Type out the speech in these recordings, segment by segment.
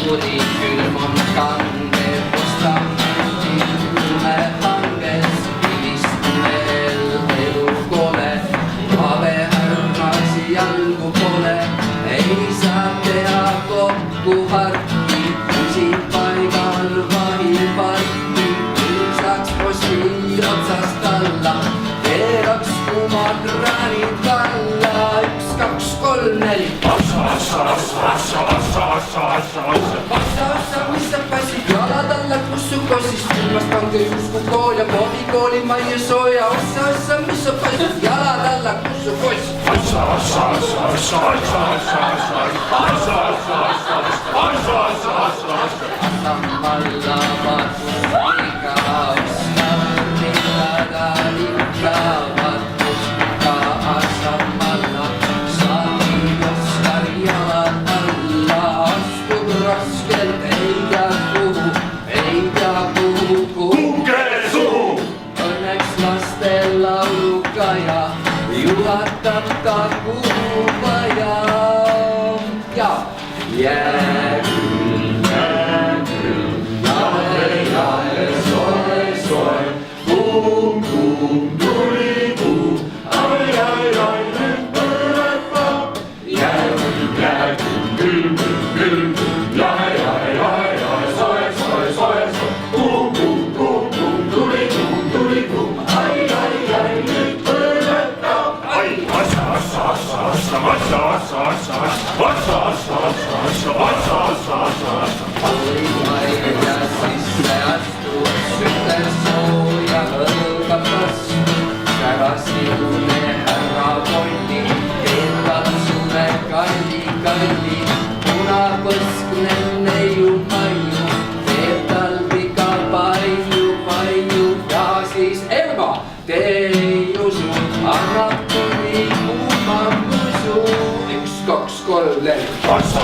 Kuri külm on kandev, ostab ilme hanges, vilistel elu kole, habe härmasi jalgu pole, ei saa teha kokku harki, püsib paigal vahiparki, saaks posti otsast alla, keeraks kumakraanid valla, 1, 2, 3, 4. Ossa, mis sa passid, jalad alla kussu kossist, ilmast pange jusku kool ja kohvikooli majja sooja. Ossa, mis sa passid, jalad alla kussu kossist. Asamalla vatus liiga, ostavnilada liiga, vatus liiga asamalla. Saami Oskar jalad alla, astub raskelt, ei tea kuhu. Kuke suhu! Õnneks lastelauluga ja juhatab ta kuhu vaja. Ja jää küll, jae, soe, Kuum, tuli kuu, ai, nüüd põleta. Jää küll, jae, soe, Kuum, tuli kuu, ai, nüüd põleta. Ai, assa. kui majja sisse astud, sütel sooja hõlgab vastu. Särasilme härra Polli, keetab suve kalli, punapõskne neiu maiu, teeb tal viga palju ja siis Elva, te ei usu, annab tuli kuuma musu. 1, 2, 3, 4. Ossa,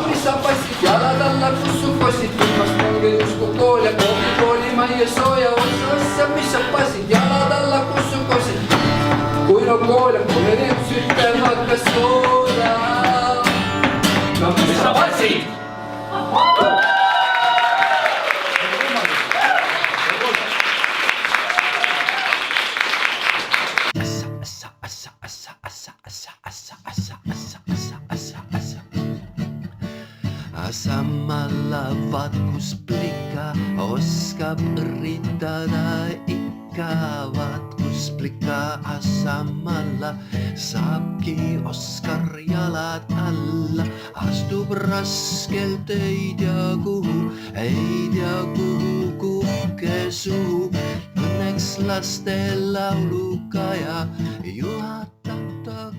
mis sa passid, jalad alla kussu kossid, ilmast pange jusku kool ja kohvikooli majja sooja. Ossa, mis sa passid, jalad alla kussu kossid, kui no kool ja kui need sütel hakkas sooja. No mis sa passid? Samalla vatkusplika oskab ritada ikka, vatkusplika samalla saabki Oskar jalad alla, astub raskelt ei tea kuhu, kuke suhu. Õnneks lastelauluga ja juhatab ta